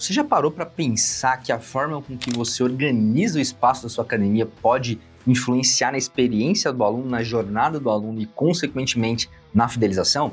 Você já parou para pensar que a forma com que você organiza o espaço da sua academia pode influenciar na experiência do aluno, na jornada do aluno e, consequentemente, na fidelização?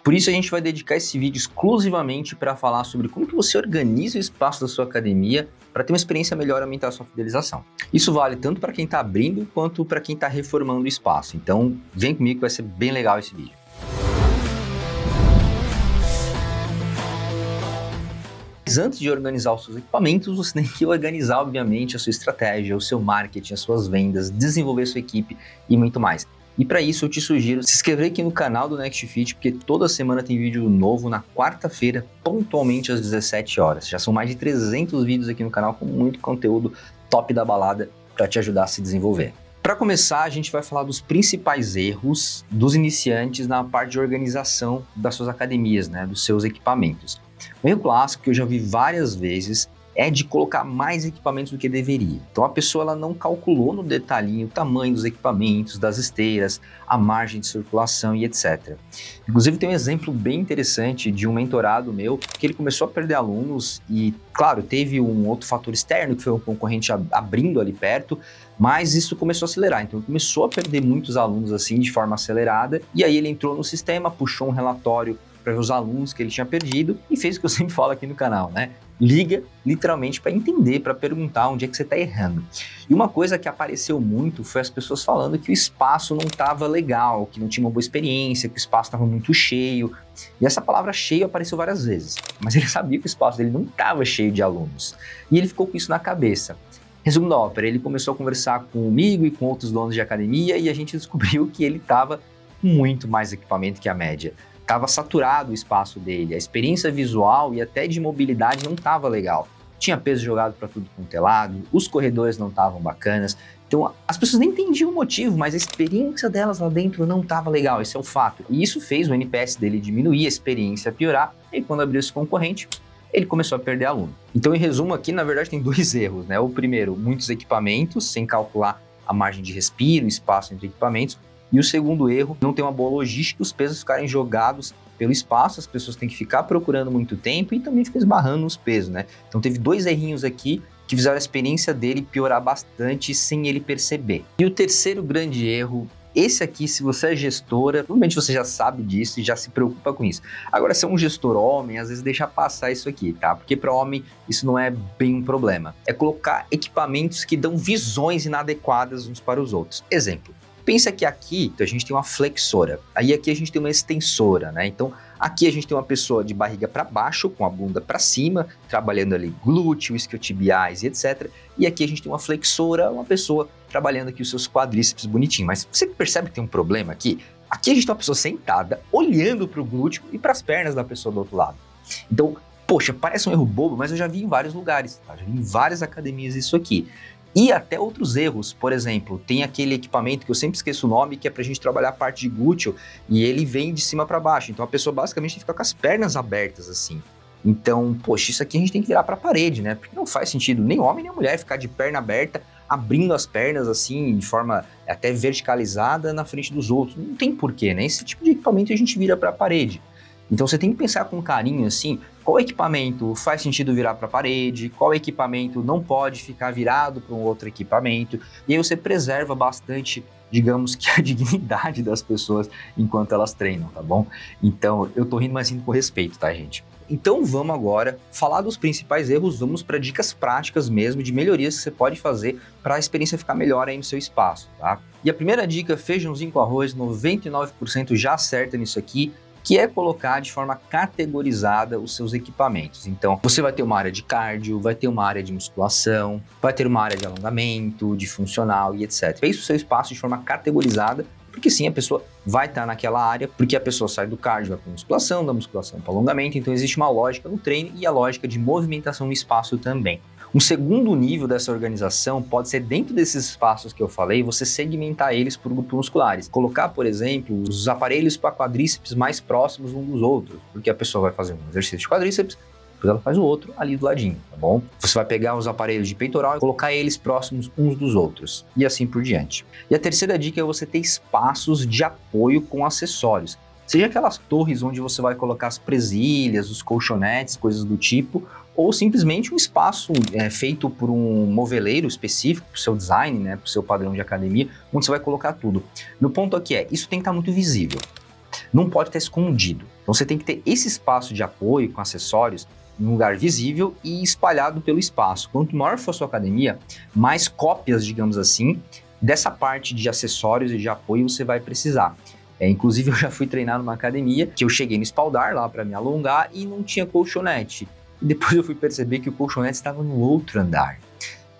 Por isso a gente vai dedicar esse vídeo exclusivamente para falar sobre como que você organiza o espaço da sua academia para ter uma experiência melhor e aumentar a sua fidelização. Isso vale tanto para quem está abrindo quanto para quem está reformando o espaço. Então vem comigo que vai ser bem legal esse vídeo. Mas antes de organizar os seus equipamentos, você tem que organizar, obviamente, a sua estratégia, o seu marketing, as suas vendas, desenvolver sua equipe e muito mais. E para isso eu te sugiro se inscrever aqui no canal do Next Fit, porque toda semana tem vídeo novo na quarta-feira, pontualmente às 17 horas. Já são mais de 300 vídeos aqui no canal com muito conteúdo top da balada para te ajudar a se desenvolver. Para começar, a gente vai falar dos principais erros dos iniciantes na parte de organização das suas academias, dos seus equipamentos. Um erro clássico que eu já vi várias vezes é de colocar mais equipamentos do que deveria. Então a pessoa ela não calculou no detalhinho o tamanho dos equipamentos, das esteiras, a margem de circulação e etc. Inclusive tem um exemplo bem interessante de um mentorado meu que ele começou a perder alunos e, claro, teve um outro fator externo que foi um concorrente abrindo ali perto, mas isso começou a acelerar. Então ele começou a perder muitos alunos assim de forma acelerada e aí ele entrou no sistema, puxou um relatório para ver os alunos que ele tinha perdido e fez o que eu sempre falo aqui no canal, Liga literalmente para entender, para perguntar onde é que você está errando. E uma coisa que apareceu muito foi as pessoas falando que o espaço não estava legal, que não tinha uma boa experiência, que o espaço estava muito cheio. E essa palavra cheio apareceu várias vezes, mas ele sabia que o espaço dele não estava cheio de alunos. E ele ficou com isso na cabeça. Resumo da ópera, ele começou a conversar comigo e com outros donos de academia e a gente descobriu que ele estava com muito mais equipamento que a média. Estava saturado o espaço dele, a experiência visual e até de mobilidade não estava legal. Tinha peso jogado para tudo quanto é lado, os corredores não estavam bacanas, então as pessoas nem entendiam o motivo, mas a experiência delas lá dentro não estava legal, esse é o fato. E isso fez o NPS dele diminuir, a experiência piorar, e quando abriu esse concorrente, ele começou a perder aluno. Então, em resumo aqui, na verdade tem dois erros, O primeiro, muitos equipamentos, sem calcular a margem de respiro, o espaço entre equipamentos. E o segundo erro, não ter uma boa logística, os pesos ficarem jogados pelo espaço, as pessoas têm que ficar procurando muito tempo e também ficar esbarrando nos pesos, Então teve dois errinhos aqui que fizeram a experiência dele piorar bastante sem ele perceber. E o terceiro grande erro, esse aqui, se você é gestora, provavelmente você já sabe disso e já se preocupa com isso. Agora, se é um gestor homem, às vezes deixa passar isso aqui, Porque para homem isso não é bem um problema. É colocar equipamentos que dão visões inadequadas uns para os outros. Exemplo. Pensa que aqui a gente tem uma flexora, aí aqui a gente tem uma extensora, Então aqui a gente tem uma pessoa de barriga para baixo, com a bunda para cima, trabalhando ali glúteo, isquiotibiais e etc. E aqui a gente tem uma flexora, uma pessoa trabalhando aqui os seus quadríceps bonitinho. Mas você percebe que tem um problema aqui? Aqui a gente tem uma pessoa sentada, olhando para o glúteo e para as pernas da pessoa do outro lado. Então, poxa, parece um erro bobo, mas eu já vi em vários lugares, Já vi em várias academias isso aqui. E até outros erros, por exemplo, tem aquele equipamento que eu sempre esqueço o nome, que é pra gente trabalhar a parte de glúteo, e ele vem de cima para baixo, então a pessoa basicamente tem que ficar com as pernas abertas assim. Então, poxa, isso aqui a gente tem que virar pra parede, Porque não faz sentido nem homem nem mulher ficar de perna aberta, abrindo as pernas assim, de forma até verticalizada na frente dos outros. Não tem porquê, Esse tipo de equipamento a gente vira pra parede. Então você tem que pensar com carinho assim, qual equipamento faz sentido virar para a parede, qual equipamento não pode ficar virado para um outro equipamento, e aí você preserva bastante, digamos que a dignidade das pessoas enquanto elas treinam, tá bom? Então eu tô rindo, mas rindo com respeito, gente? Então vamos agora falar dos principais erros, vamos para dicas práticas mesmo, de melhorias que você pode fazer para a experiência ficar melhor aí no seu espaço, E a primeira dica, feijãozinho com arroz, 99% já acerta nisso aqui, que é colocar de forma categorizada os seus equipamentos. Então, você vai ter uma área de cardio, vai ter uma área de musculação, vai ter uma área de alongamento, de funcional e etc. Fez o seu espaço de forma categorizada, porque sim, a pessoa vai estar naquela área, porque a pessoa sai do cardio, vai para musculação, da musculação para alongamento, então existe uma lógica no treino e a lógica de movimentação no espaço também. Um segundo nível dessa organização pode ser dentro desses espaços que eu falei, você segmentar eles por grupos musculares. Colocar, por exemplo, os aparelhos para quadríceps mais próximos uns dos outros, porque a pessoa vai fazer um exercício de quadríceps, depois ela faz o outro ali do ladinho, tá bom? Você vai pegar os aparelhos de peitoral e colocar eles próximos uns dos outros, e assim por diante. E a terceira dica é você ter espaços de apoio com acessórios. Seja aquelas torres onde você vai colocar as presilhas, os colchonetes, coisas do tipo, ou simplesmente um espaço feito por um moveleiro específico, para o seu design, né, para o seu padrão de academia, onde você vai colocar tudo. Meu ponto aqui isso tem que estar muito visível, não pode estar escondido. Então você tem que ter esse espaço de apoio com acessórios em um lugar visível e espalhado pelo espaço. Quanto maior for a sua academia, mais cópias, digamos assim, dessa parte de acessórios e de apoio você vai precisar. Inclusive eu já fui treinar numa academia que eu cheguei no espaldar lá para me alongar e não tinha colchonete. E depois eu fui perceber que o colchonete estava no outro andar.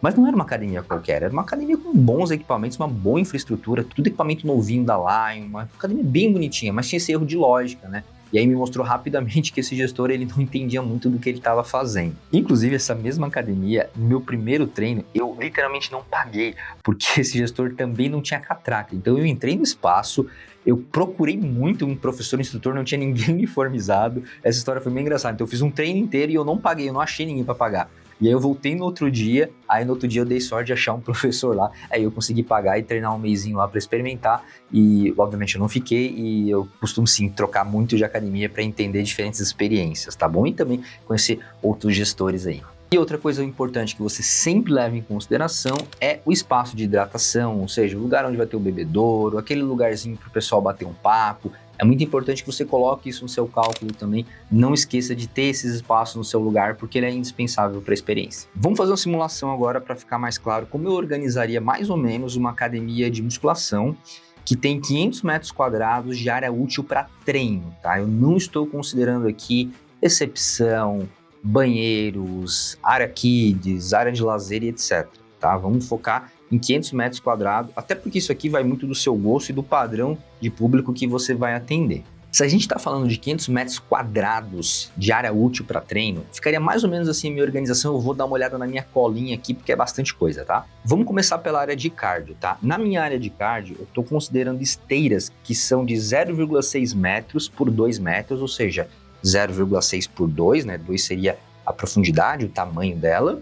Mas não era uma academia qualquer, era uma academia com bons equipamentos, uma boa infraestrutura, tudo equipamento novinho da Lion, uma academia bem bonitinha, mas tinha esse erro de lógica, né? E aí me mostrou rapidamente que esse gestor ele não entendia muito do que ele estava fazendo. Inclusive, essa mesma academia, no meu primeiro treino, eu literalmente não paguei, porque esse gestor também não tinha catraca. Então eu entrei no espaço, eu procurei muito um professor, um instrutor, não tinha ninguém uniformizado. Essa história foi bem engraçada. Então eu fiz um treino inteiro e eu não paguei, eu não achei ninguém para pagar. E aí eu voltei no outro dia, aí no outro dia eu dei sorte de achar um professor lá, aí eu consegui pagar e treinar um mesinho lá para experimentar, e obviamente eu não fiquei, e eu costumo sim trocar muito de academia para entender diferentes experiências, tá bom? E também conhecer outros gestores aí. E outra coisa importante que você sempre leva em consideração é o espaço de hidratação, ou seja, o lugar onde vai ter o bebedouro, aquele lugarzinho para o pessoal bater um papo. É muito importante que você coloque isso no seu cálculo também. Não esqueça de ter esses espaços no seu lugar, porque ele é indispensável para a experiência. Vamos fazer uma simulação agora para ficar mais claro como eu organizaria mais ou menos uma academia de musculação que tem 500 metros quadrados de área útil para treino, tá? Eu não estou considerando aqui recepção, banheiros, área kids, área de lazer e etc, tá? Vamos focar em 500 metros quadrados, até porque isso aqui vai muito do seu gosto e do padrão de público que você vai atender. Se a gente está falando de 500 metros quadrados de área útil para treino, ficaria mais ou menos assim a minha organização. Eu vou dar uma olhada na minha colinha aqui, porque é bastante coisa, tá? Vamos começar pela área de cardio, tá? Na minha área de cardio, eu estou considerando esteiras que são de 0,6 metros por 2 metros, ou seja, 0,6 por 2, né? 2 seria a profundidade, o tamanho dela.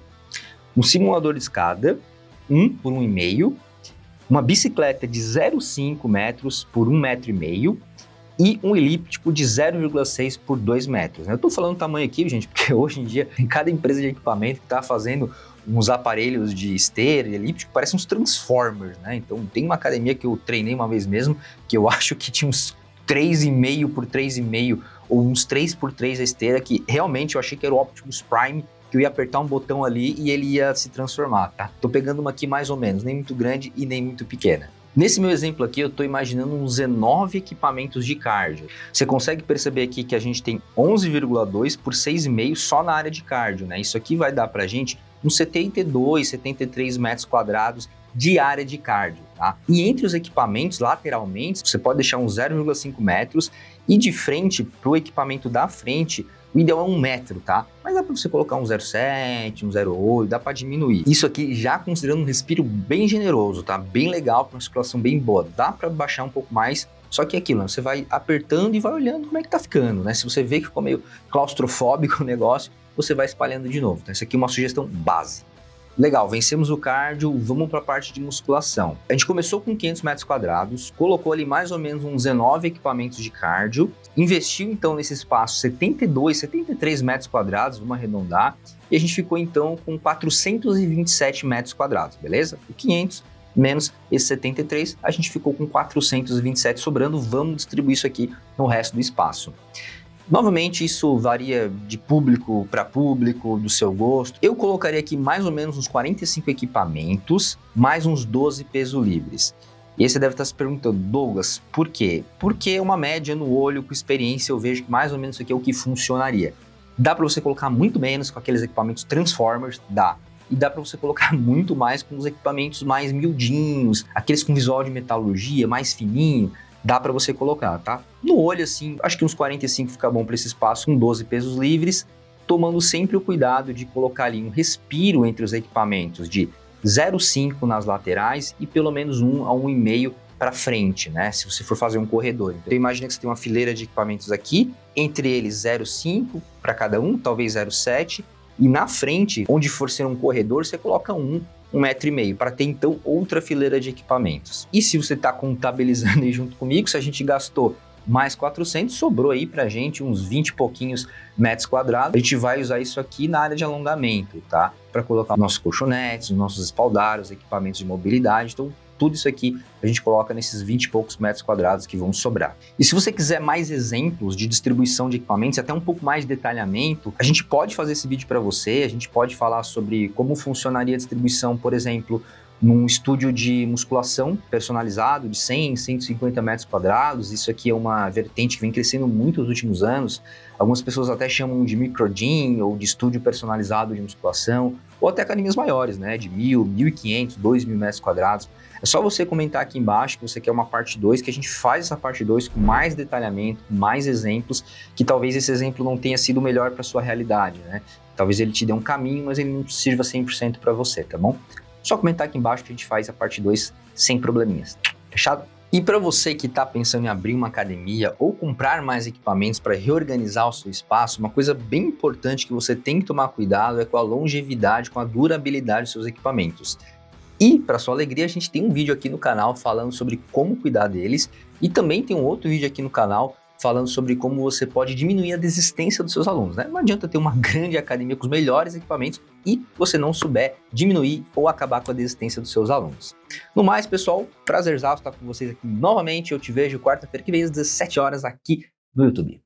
Um simulador de escada, 1 por 1,5, uma bicicleta de 0,5 metros por 1,5 metro e um elíptico de 0,6 por 2 metros. Eu estou falando tamanho aqui, gente, porque hoje em dia tem cada empresa de equipamento que está fazendo uns aparelhos de esteira, de elíptico, parecem uns Transformers, né? Então tem uma academia que eu treinei uma vez mesmo, que eu acho que tinha uns 3,5 por 3,5 ou uns 3 por 3 a esteira, que realmente eu achei que era o Optimus Prime, que eu ia apertar um botão ali e ele ia se transformar, tá? Tô pegando uma aqui mais ou menos, nem muito grande e nem muito pequena. Nesse meu exemplo aqui, eu tô imaginando uns 19 equipamentos de cardio. Você consegue perceber aqui que a gente tem 11,2 por 6,5 só na área de cardio, né? Isso aqui vai dar pra gente uns 72, 73 metros quadrados de área de cardio, tá? E entre os equipamentos, lateralmente, você pode deixar uns 0,5 metros e de frente, pro equipamento da frente, o ideal é 1 metro, tá? Mas dá para você colocar um 0,7, um 0,8, dá para diminuir. Isso aqui já considerando um respiro bem generoso, tá? Bem legal, para uma circulação bem boa. Dá para baixar um pouco mais, só que é aquilo, né? Você vai apertando e vai olhando como é que tá ficando, né? Se você vê que ficou meio claustrofóbico o negócio, você vai espalhando de novo. Então, isso aqui é uma sugestão base. Legal, vencemos o cardio, vamos para a parte de musculação. A gente começou com 500 metros quadrados, colocou ali mais ou menos uns 19 equipamentos de cardio, investiu então nesse espaço 72, 73 metros quadrados, vamos arredondar, e a gente ficou então com 427 metros quadrados, beleza? O 500 menos esse 73, a gente ficou com 427 sobrando, vamos distribuir isso aqui no resto do espaço. Novamente, isso varia de público para público, do seu gosto. Eu colocaria aqui mais ou menos uns 45 equipamentos, mais uns 12 pesos livres. E aí você deve estar se perguntando, Douglas, por quê? Porque é uma média no olho, com experiência, eu vejo que mais ou menos isso aqui é o que funcionaria. Dá para você colocar muito menos com aqueles equipamentos Transformers? Dá. E dá para você colocar muito mais com os equipamentos mais miudinhos, aqueles com visual de metalurgia, mais fininho. Dá para você colocar, tá? No olho, assim, acho que uns 45 fica bom para esse espaço, com 12 pesos livres, tomando sempre o cuidado de colocar ali um respiro entre os equipamentos de 0,5 nas laterais e pelo menos 1 a 1,5 para frente, né? Se você for fazer um corredor. Então, imagina que você tem uma fileira de equipamentos aqui, entre eles 0,5 para cada um, talvez 0,7, e na frente, onde for ser um corredor, você coloca 1,5 metro, para ter então outra fileira de equipamentos. E se você está contabilizando aí junto comigo, se a gente gastou mais 400, sobrou aí pra gente uns 20 e pouquinhos metros quadrados. A gente vai usar isso aqui na área de alongamento, tá? Para colocar nossos colchonetes, nossos espaldares, equipamentos de mobilidade. Então, tudo isso aqui a gente coloca nesses 20 e poucos metros quadrados que vão sobrar. E se você quiser mais exemplos de distribuição de equipamentos e até um pouco mais de detalhamento, a gente pode fazer esse vídeo para você, a gente pode falar sobre como funcionaria a distribuição, por exemplo, num estúdio de musculação personalizado de 100, 150 metros quadrados. Isso aqui é uma vertente que vem crescendo muito nos últimos anos. Algumas pessoas até chamam de microgym ou de estúdio personalizado de musculação, ou até academias maiores, né, de 1.000, 1.500, 2.000 metros quadrados. É só você comentar aqui embaixo que você quer uma parte 2, que a gente faz essa parte 2 com mais detalhamento, com mais exemplos, que talvez esse exemplo não tenha sido o melhor para sua realidade, né? Talvez ele te dê um caminho, mas ele não sirva 100% para você, tá bom? Só comentar aqui embaixo que a gente faz a parte 2 sem probleminhas. Fechado? E para você que está pensando em abrir uma academia ou comprar mais equipamentos para reorganizar o seu espaço, uma coisa bem importante que você tem que tomar cuidado é com a longevidade, com a durabilidade dos seus equipamentos. E, para sua alegria, a gente tem um vídeo aqui no canal falando sobre como cuidar deles, e também tem um outro vídeo aqui no canal falando sobre como você pode diminuir a desistência dos seus alunos, né? Não adianta ter uma grande academia com os melhores equipamentos e você não souber diminuir ou acabar com a desistência dos seus alunos. No mais, pessoal, prazerzaço estar com vocês aqui novamente. Eu te vejo quarta-feira que vem às 17 horas aqui no YouTube.